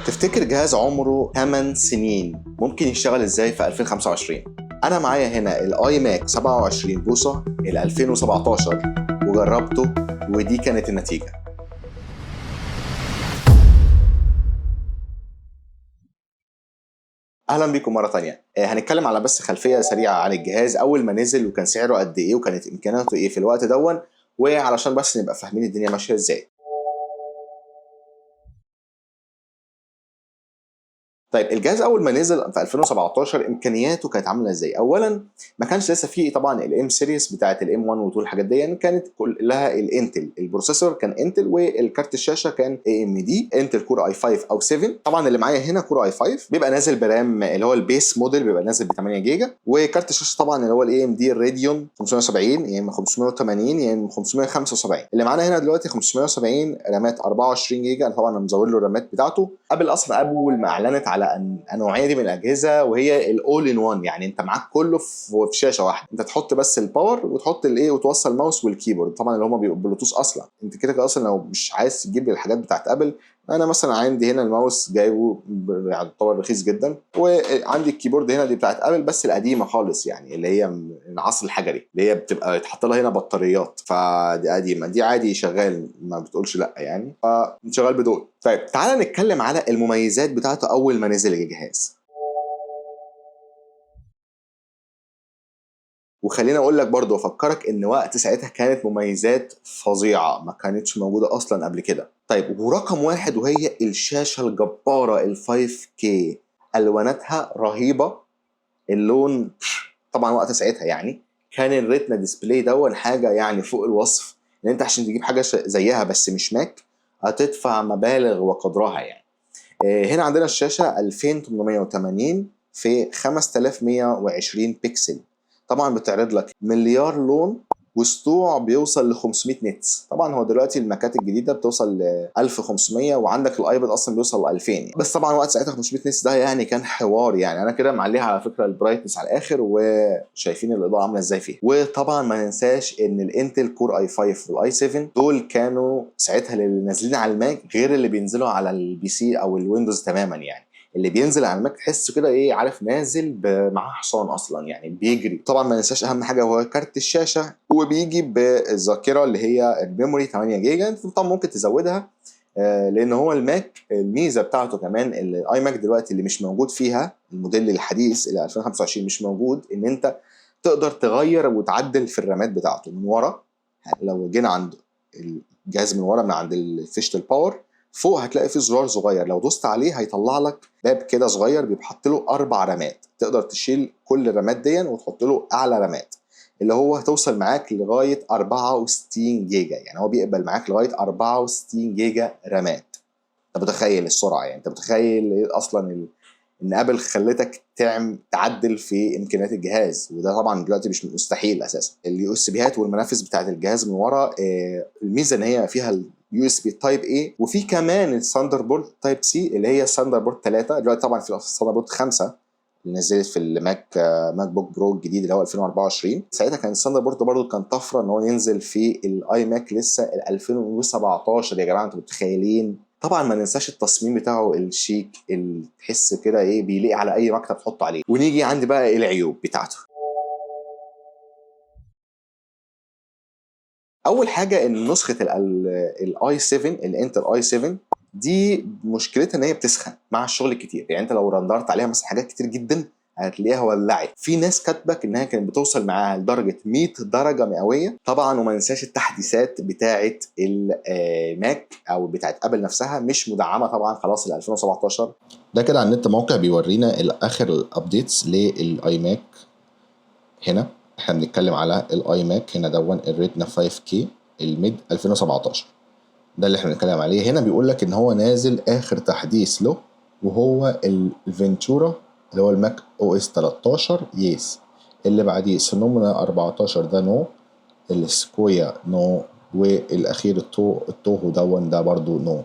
تفتكر جهاز عمره 8 سنين ممكن يشتغل ازاي في 2025؟ انا معايا هنا الاي ماك 27 بوصة ال 2017 وجربته ودي كانت النتيجة. اهلا بيكم مرة تانية. هنتكلم على بس خلفية سريعة عن الجهاز اول ما نزل وكان سعره قد ايه وكانت امكانياته ايه في الوقت دون، وعلشان بس نبقى فاهمين الدنيا ماشية ازاي. طيب الجهاز اول ما نزل في 2017 امكانياته كانت عامله ازاي؟ اولا ما كانش لسه فيه طبعا الام سيريس بتاعه الام 1 و2 الحاجات دي، يعني كانت كلها الانتل. البروسيسور كان انتل والكارت الشاشه كان اي ام دي انتل كور اي 5 او 7. طبعا اللي معايا هنا كور اي 5 بيبقى نازل برام اللي هو البيس موديل بيبقى نازل ب 8 جيجا، وكارت الشاشه طبعا اللي هو الاي ام دي راديون 570 يا اما 580 يا اما 575. اللي معانا هنا دلوقتي 570 رامات 24 جيجا. انا طبعا مزود له الرامات بتاعته. ابل اصلا اول ما اعلنت على النوعيه دي من الاجهزه وهي الاول ان وان، يعني انت معاك كله في شاشه واحده، انت تحط بس الباور وتحط الايه وتوصل الماوس والكيبورد، طبعا اللي هم بيبقوا بلوتوث اصلا. انت كده اصلا لو مش عايز تجيب الحاجات بتاعت ابل، انا مثلا عندي هنا الماوس جايبه يعتبر رخيص جدا، وعندي الكيبورد هنا دي بتاعت ابل بس القديمه خالص، يعني اللي هي من العصر الحجري اللي هي بتبقى يتحط لها هنا بطاريات، فدي قديمه، دي عادي شغال ما بتقولش لا يعني، فشغال بدول. طيب تعالى نتكلم على المميزات بتاعته اول ما نزل الجهاز. وخليني اقول لك برضو افكرك ان وقت ساعتها كانت مميزات فظيعه ما كانتش موجوده اصلا قبل كده. طيب ورقم واحد وهي الشاشه الجباره ال 5K، الواناتها رهيبه. اللون طبعا وقت ساعتها يعني كان الريتنا ديسبلاي دون حاجه يعني فوق الوصف، ان انت عشان تجيب حاجه زيها بس مش ماك هتدفع مبالغ وقدرها يعني. هنا عندنا الشاشة 2880 في 5120 بكسل، طبعا بتعرض لك مليار لون وسطوع بيوصل ل 500 نتس. طبعا هو دلوقتي الماكات الجديده بتوصل ل 1500 وعندك الايباد اصلا بيوصل ل 2000 يعني. بس طبعا وقت ساعتها 500 نتس ده يعني كان حوار، يعني انا كده معليها على فكره البرايتنس على الاخر وشايفين الاضاءه عامله ازاي فيه. وطبعا ما ننساش ان الانتل كور اي 5 والاي 7 دول كانوا ساعتها اللي نازلين على الماك غير اللي بينزلوا على البي سي او الويندوز تماما، يعني اللي بينزل على الماك تحسه كده ايه عارف نازل معاه حصان اصلا يعني بيجري. طبعا ما ننساش اهم حاجه وهو كارت الشاشه، وبيجي بالذاكره اللي هي الميموري 8 جيجا. انت طبعا ممكن تزودها لان هو الماك الميزه بتاعته كمان الاي ماك دلوقتي اللي مش موجود فيها الموديل الحديث اللي 2025 مش موجود، ان انت تقدر تغير وتعدل في الرامات بتاعته من ورا. لو جينا عند الجهاز من ورا من عند فيشه الباور فوق هتلاقي فيه زرار صغير، لو دوست عليه هيطلع لك باب كده صغير بيحط له 4 رامات، تقدر تشيل كل الرامات دي وتحط له اعلى رامات اللي هو هتوصل معاك لغايه 64 جيجا، يعني هو بيقبل معاك لغايه 64 جيجا رامات. انت متخيل السرعه؟ يعني انت متخيل ايه اصلا ان ابل خلتك تعدل في امكانيات الجهاز، وده طبعا دلوقتي مش مستحيل اساسا. اليو اس بيات والمنافذ بتاعت الجهاز من ورا الميزه ان هي فيها اليو اس بي تايب اي، وفي كمان الثاندر بورد تايب سي اللي هي ثاندر بورد 3. دلوقتي طبعا في الثاندر بورد 5 اللي نزلت في الماك ماك بوك برو الجديد اللي هو 2024. ساعتها كان الثاندر بورد برضه كان طفره ان هو ينزل في الاي ماك لسه ال 2017. يا جماعه انتوا متخيلين؟ طبعا ما ننساش التصميم بتاعه الشيك اللي تحس كده ايه بيليق على اي مكتب تحطه عليه. ونيجي عندي بقى ايه العيوب بتاعته. اول حاجه ان نسخه الاي 7 الانتل اي 7 دي مشكلتها ان هي بتسخن مع الشغل الكتير، يعني انت لو رندرت عليها مثلا حاجات كتير جدا هتلاقيها ولعت. في ناس كاتبك انها كانت بتوصل معاها لدرجه 100 درجه مئويه طبعا. وما ننساش التحديثات بتاعه الماك او بتاعه ابل نفسها مش مدعمه طبعا خلاص ل 2017. ده كده على النت موقع بيورينا اخر الابديتس للاي ماك. هنا احنا بنتكلم على الاي ماك هنا دون الريتنا 5K الميد 2017، ده اللي احنا بنتكلم عليه. هنا بيقول لك ان هو نازل اخر تحديث له وهو الفنتورا اللي هو الماك او اس 13 يس، اللي بعديه سونومنا 14 ده نو، السكويا نو، والاخير التوهو دون ده برضو نو.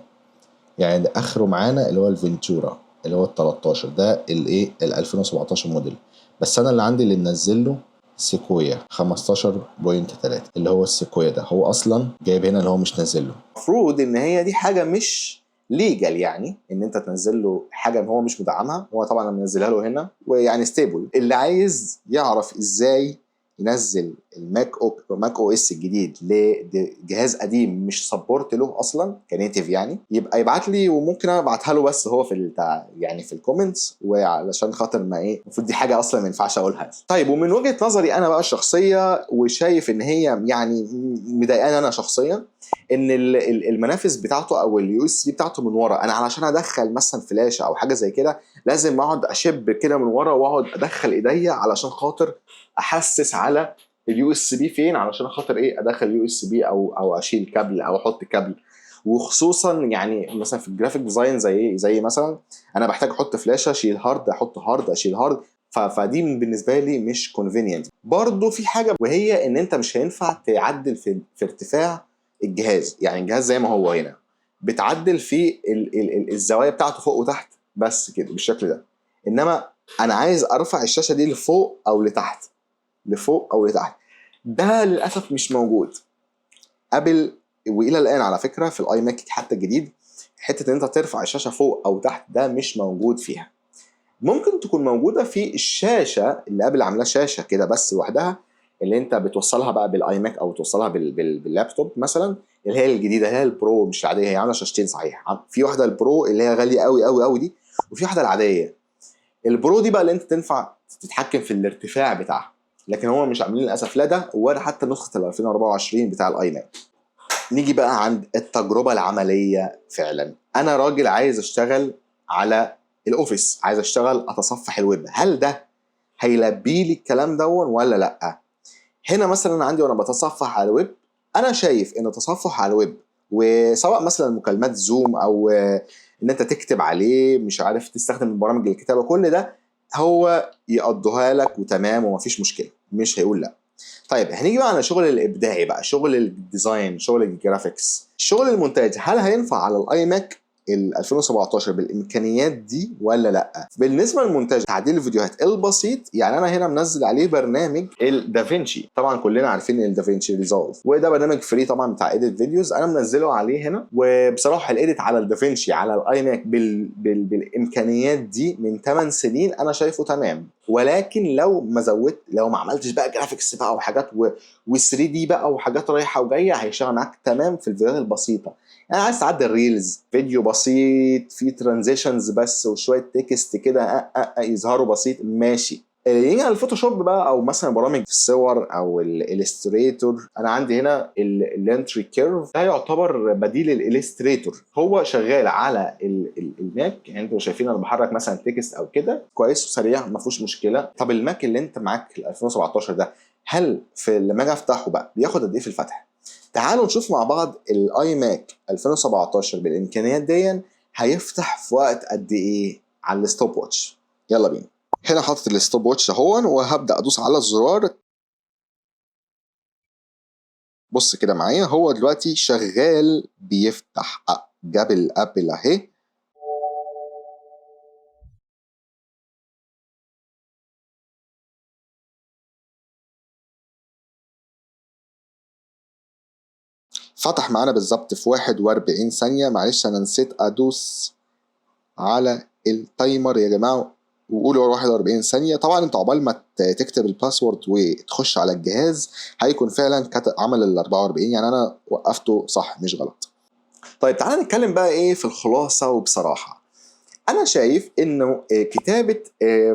يعني ده اخره معانا اللي هو الفنتورا اللي هو ال 13 ده الايه ال 2017 موديل. بس انا اللي عندي اللي منزل له سيكويا 15.3 اللي هو السيكويا ده، هو اصلا جايب هنا اللي هو مش نازل له. المفروض ان هي دي حاجه مش ليجال يعني ان انت تنزل له حاجه هو مش مدعمها. هو طبعا انا منزلها له هنا ويعني ستيبل. اللي عايز يعرف ازاي ينزل ماك او اس الجديد لجهاز قديم مش سبورت له اصلا كنيتيف يعني، يبقى يبعت لي وممكن انا ابعتها له، بس هو في يعني في الكومنتس، وعلشان خاطر ما ايه، المفروض دي حاجه اصلا ما ينفعش اقولها. طيب ومن وجهه نظري انا بقى الشخصيه، وشايف ان هي يعني مضايقاني انا شخصيا، ان المنافذ بتاعته او اليو اس بي بتاعته من ورا. انا علشان ادخل مثلا فلاشه او حاجه زي كده لازم اقعد اشب كده من ورا واقعد ادخل ايديا علشان خاطر احسس على اليو اس بي فين، علشان خاطر ايه ادخل يو اس بي او اشيل كابل او احط كابل. وخصوصا يعني مثلا في الجرافيك ديزاين زي مثلا انا بحتاج احط فلاشه اشيل هارد احط هارد اشيل هارد، فدي بالنسبه لي مش كونفينينت. برضو في حاجه وهي ان انت مش هينفع تعدل في ارتفاع الجهاز. يعني الجهاز زي ما هو هنا بتعدل في الزوايا بتاعته فوق وتحت بس كده بالشكل ده، انما انا عايز ارفع الشاشه دي لفوق او لتحت، لفوق او لتحت. ده للاسف مش موجود. ابل والى الان على فكره في الاي ماك حتى الجديد حته ان انت ترفع الشاشه فوق او تحت ده مش موجود فيها. ممكن تكون موجوده في الشاشه اللي ابل عاملاها شاشه كده بس لوحدها، اللي انت بتوصلها بقى بالاي ماك او توصلها باللابتوب مثلا، اللي هي الجديده، اللي هي البرو مش العاديه. هي عامله شاشتين صحيح، في واحده البرو اللي هي غاليه قوي قوي قوي دي، وفي واحده العاديه. البرو دي بقى اللي انت تنفع تتحكم في الارتفاع بتاعها، لكن هو مش عاملين للاسف لا ده ولا حتى نسخه ال 2024 بتاع الاي ماك. نيجي بقى عند التجربه العمليه. فعلا انا راجل عايز اشتغل على الاوفيس، عايز اشتغل اتصفح الويب، هل ده هيلبي لي الكلام دون ولا لا؟ هنا مثلا عندي وانا بتصفح على الويب، انا شايف ان التصفح على الويب وسواء مثلا مكالمات زوم او ان انت تكتب عليه مش عارف تستخدم برامج الكتابه، كل ده هو يقضوها لك وتمام ومفيش مشكله، مش هيقول لا. طيب هنيجي بقى على شغل الابداعي بقى، شغل الديزاين، شغل الجرافيكس، شغل المونتاج، هل هينفع على الاي ماك ال 2017 بالامكانيات دي ولا لا؟ بالنسبه للمونتاج تعديل الفيديوهات البسيط، يعني انا هنا منزل عليه برنامج الدافينشي، طبعا كلنا عارفين الدافينشي ريزولف، وده برنامج فري طبعا بتاع ايديت فيديوز، انا منزله عليه هنا. وبصراحه الايديت على الدافينشي على الاي ماك بالامكانيات دي من 8 سنين انا شايفه تمام. ولكن لو ما زودت، لو ما عملتش بقى جرافيكس بقى وحاجات و3 دي بقى وحاجات رايحه وجايه، هيشتغل معاك تمام في الفيديوهات البسيطه. انا عايز تعدل ريلز، فيديو بسيط فيه ترانزيشنز بس وشويه تكست كده يظهروا بسيط، ماشي. يجي على الفوتوشوب بقى او مثلا برامج الصور او الالستريتور، انا عندي هنا الانتري كيرف، ده يعتبر بديل الالستريتور، هو شغال على الماك. يعني انتوا شايفين انا بحرك مثلا تكست او كده كويس وسريع ما فيهوش مشكله. طب الماك اللي انت معاك ال 2017 ده، هل في لما اجي افتحه بقى بياخد قد ايه في الفتح؟ تعالوا نشوف مع بعض الاي ماك 2017 بالامكانيات دي هيفتح في وقت قد ايه على الستوب واتش. يلا بينا. هنا حاطط الستوب واتش اهو، وهبدا ادوس على الزرار. بص كده معايا، هو دلوقتي شغال بيفتح. جاب الابل اهي. فتح معانا بالظبط في 41 ثانيه. معلش انا نسيت ادوس على التايمر يا جماعه، وقولوا 41 ثانيه. طبعا انت عقبال ما تكتب الباسورد وتخش على الجهاز هيكون فعلا عمل ال 44، يعني انا وقفته صح مش غلط. طيب تعالى نتكلم بقى ايه في الخلاصه. وبصراحه انا شايف انه كتابه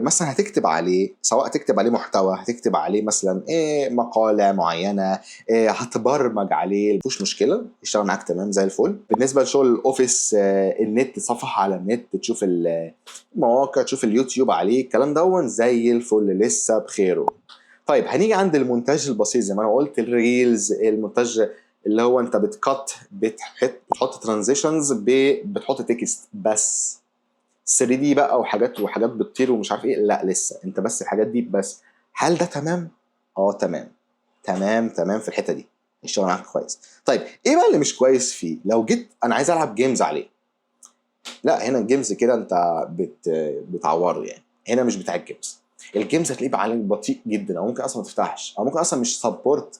مثلا هتكتب عليه، سواء تكتب عليه محتوى، هتكتب عليه مثلا مقاله معينه، هتبرمج عليه، مفيش مشكله، يشتغل معاك تمام زي الفل. بالنسبه لشغل الاوفيس، النت، صفحه على النت تشوف المواقع، تشوف اليوتيوب عليه، الكلام ده زي الفل لسه بخيره. طيب هنيجي عند المونتاج البسيط زي ما انا قلت، الريلز، المونتاج اللي هو انت بتحط ترانزيشنز، بتحط تكست بس. 3 دي بقى وحاجات بتطير ومش عارف ايه، لا لسه، انت بس الحاجات دي بس. هل ده تمام؟ تمام تمام في الحته دي، الشغل معاك كويس. طيب ايه بقى اللي مش كويس فيه؟ لو جيت انا عايز العب جيمز عليه، لا هنا الجيمز كده انت بتعوره، يعني هنا مش بتاع الجيمز هتلاقيه بعالي بطيء جدا، او ممكن اصلا ما تفتحش، او ممكن اصلا مش سبورت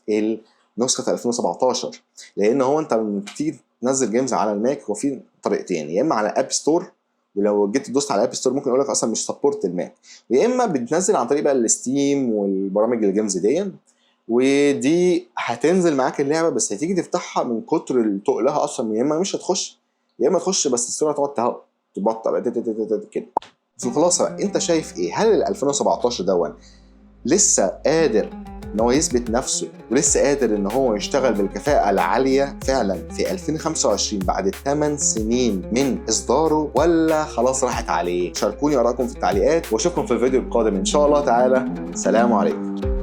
نسخه 2017. لان هو انت لما تيجي تنزل جيمز على الماك، هو في طريقتين، يا اما على اب ستور، ولو جيت دوست على اب ستور ممكن يقول لك اصلا مش سبورت الماك، يا اما بتنزل عن طريق بقى الستيم والبرامج الجيمز دي، ودي هتنزل معاك اللعبه بس هتيجي تفتحها من كتر تقلها اصلا، يا اما مش هتخش يا اما تخش بس السرعه تقعد تبطأ كده. في الخلاصه انت شايف ايه؟ هل ال 2017 دون لسه قادر ان هو يثبت نفسه ولسه قادر ان هو يشتغل بالكفاءه العاليه فعلا في 2025 بعد 8 سنين من اصداره، ولا خلاص راحت عليه؟ شاركوني ارائكم في التعليقات واشوفكم في الفيديو القادم ان شاء الله تعالى. سلام عليكم.